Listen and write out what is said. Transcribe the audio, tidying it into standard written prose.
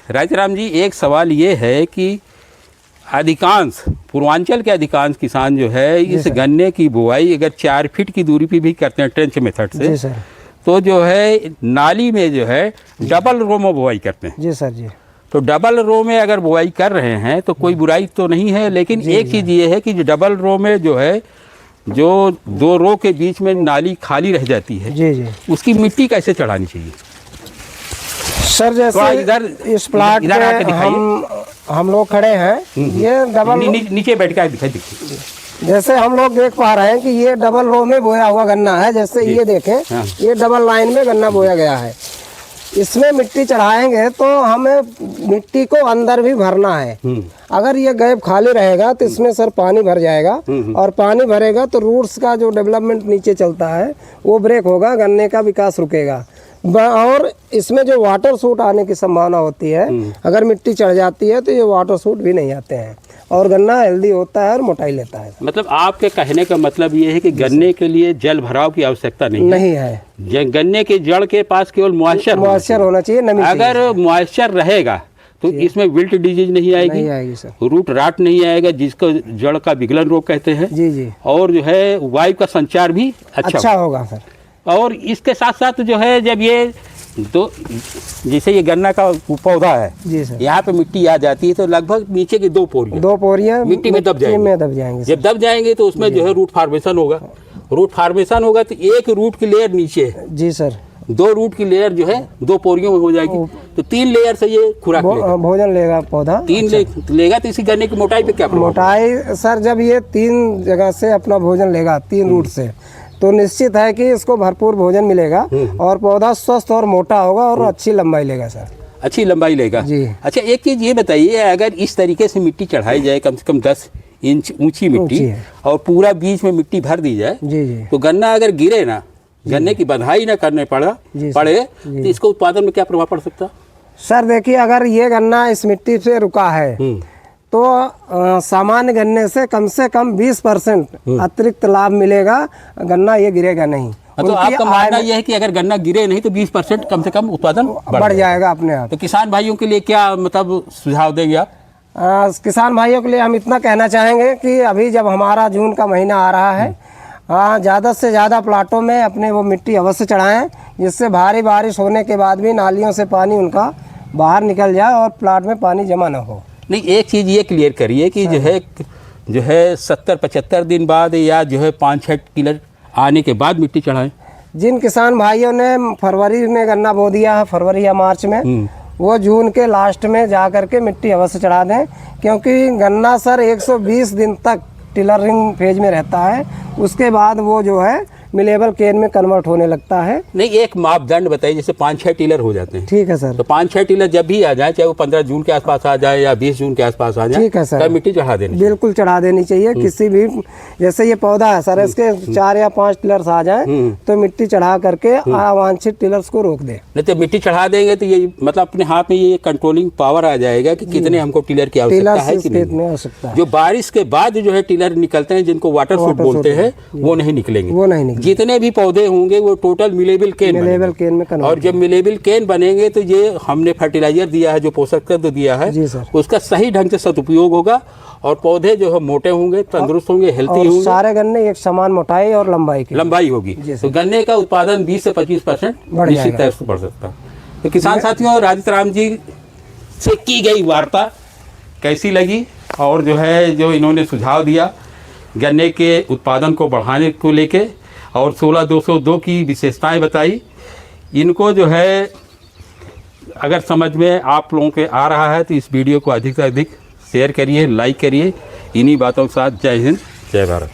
राजाराम जी, एक सवाल ये है कि अधिकांश पूर्वांचल के अधिकांश किसान जो है इस गन्ने की बुआई अगर 4 फीट की दूरी पे भी करते हैं ट्रेंच मेथड से, जी सर, तो जो है नाली में जो है डबल रो में बुआई करते हैं। जी सर जी। तो डबल रो में अगर बुआई कर रहे हैं तो कोई बुराई तो नहीं है, लेकिन एक चीज़ ये है कि जो डबल रो में जो है जो 2 रो के बीच में नाली खाली रह जाती है, जी जी, उसकी मिट्टी कैसे चढ़ानी चाहिए सर? जैसे इधर इस प्लाट में हम लोग खड़े हैं, ये डबल नीचे बैठ कर दिखाई। जैसे हम लोग देख पा रहे हैं कि ये डबल रो में बोया हुआ गन्ना है। जैसे ये देखें, ये डबल लाइन में गन्ना बोया गया है। इसमें मिट्टी चढ़ाएंगे तो हमें मिट्टी को अंदर भी भरना है। अगर ये गैप खाली रहेगा तो इसमें सर पानी भर जाएगा, और पानी भरेगा तो रूट्स का जो डेवलपमेंट नीचे चलता है वो ब्रेक होगा, गन्ने का विकास रुकेगा। और इसमें जो वाटर सूट आने की संभावना होती है, अगर मिट्टी चढ़ जाती है तो ये वाटर सूट भी नहीं आते हैं और गन्ना हेल्दी होता है और मोटाई लेता है। मतलब आपके कहने का मतलब ये है कि गन्ने के लिए जल भराव की आवश्यकता नहीं है। गन्ने के जड़ के पास केवल मॉइस्चर होना चाहिए, नमी। अगर मॉइस्चर रहेगा तो इसमें विल्ट डिजीज नहीं आएगी सर, रूट राट नहीं आएगा, जिसको जड़ का विगलन रोग कहते हैं। जी जी। और जो है वायु का संचार भी अच्छा होगा सर। और इसके साथ साथ जो है जब ये तो जैसे ये गन्ना का पौधा है, जी सर, यहाँ पे मिट्टी आ जाती है तो लगभग नीचे की 2 पोरियां मिट्टी में दब जाएंगे। जब दब जाएंगे तो उसमें जो है रूट फार्मेशन होगा। रूट फार्मेशन होगा तो एक रूट की लेयर नीचे है, जी सर, 2 रूट की लेयर जो है 2 पोरियों में हो जाएगी, तो 3 लेयर से ये खुराक भोजन लेगा पौधा। 3 लेगा तो इसी गन्ने की मोटाई पे क्या मोटाई सर, जब ये 3 जगह से अपना भोजन लेगा, 3 रूट से, तो निश्चित है कि इसको भरपूर भोजन मिलेगा और पौधा स्वस्थ और मोटा होगा और अच्छी लंबाई लेगा सर। अच्छी लंबाई लेगा जी। अच्छा, एक चीज़ ये बताइए, अगर इस तरीके से मिट्टी चढ़ाई जाए, कम से कम 10 इंच ऊंची मिट्टी और पूरा बीच में मिट्टी भर दी जाए, जी जी, तो गन्ना अगर गिरे ना, गन्ने की बंधाई ना करने पड़े तो इसको उत्पादन में क्या प्रभाव पड़ सकता? सर देखिए, अगर ये गन्ना इस मिट्टी से रुका है तो सामान्य गन्ने से कम 20% अतिरिक्त लाभ मिलेगा, गन्ना ये गिरेगा नहीं। तो आपका मानना यह है कि अगर गन्ना गिरे नहीं तो 20% कम से कम उत्पादन बढ़ जाएगा अपने आप। तो किसान भाइयों के लिए क्या मतलब सुझाव देंगे आप? किसान भाइयों के लिए हम इतना कहना चाहेंगे कि अभी जब हमारा जून का महीना आ रहा है, ज़्यादा से ज़्यादा प्लाटों में अपने वो मिट्टी अवश्य चढ़ाएं, जिससे भारी बारिश होने के बाद भी नालियों से पानी उनका बाहर निकल जाए और प्लाट में पानी जमा न हो। नहीं, एक चीज़ ये क्लियर करिए कि जो है 70-75 दिन बाद या जो है 5-6 टिलर आने के बाद मिट्टी चढ़ाएं। जिन किसान भाइयों ने फरवरी में गन्ना बो दिया है, फरवरी या मार्च में, वो जून के लास्ट में जा करके मिट्टी अवश्य चढ़ा दें, क्योंकि गन्ना सर 120 दिन तक टिलरिंग फेज में रहता है। उसके बाद वो जो है मिलेबल केन में कन्वर्ट होने लगता है। नहीं, एक मापदंड बताइए, जैसे 5-6 टिलर हो जाते हैं। ठीक है सर। तो 5-6 टिलर जब भी आ जाए, चाहे वो 15 जून के आसपास आ जाए या 20 जून के आसपास आ जाए, ठीक है सर, मिट्टी चढ़ा देनी, बिल्कुल चढ़ा देनी चाहिए। किसी भी, जैसे ये पौधा है सर, इसके 4 या 5 टिलर्स आ जाए तो मिट्टी चढ़ा करके अवांछित टिलर्स को रोक दे। नहीं तो मिट्टी चढ़ा देंगे तो ये मतलब अपने हाथ में ये कंट्रोलिंग पावर आ जाएगा कि कितने हमको टिलर की आवश्यकता है कि नहीं। जो बारिश के बाद जो है टिलर निकलते हैं, जिनको वाटर सूट बोलते हैं, वो नहीं निकलेंगे। जितने भी पौधे होंगे वो टोटल मिलेबल केन में, और जब मिलेबल केन बनेंगे तो ये हमने फर्टिलाइजर दिया है, जो पोषक तत्व दिया है, उसका सही ढंग से सदुपयोग होगा और पौधे जो है मोटे होंगे, तंदुरुस्त होंगे, हेल्थी होंगे। सारे गन्ने एक समान मोटाई और लंबाई होगी, तो गन्ने का उत्पादन 20 से 25% निश्चित तौर से बढ़ सकता है। तो किसान साथियों, राजाराम जी से की गई वार्ता कैसी लगी, और जो है जो इन्होंने सुझाव दिया गन्ने के उत्पादन को बढ़ाने को लेके, और 16-202 की विशेषताएं बताई, इनको जो है अगर समझ में आप लोगों के आ रहा है तो इस वीडियो को अधिक से अधिक शेयर करिए, लाइक करिए। इन्हीं बातों के साथ जय हिंद, जय भारत।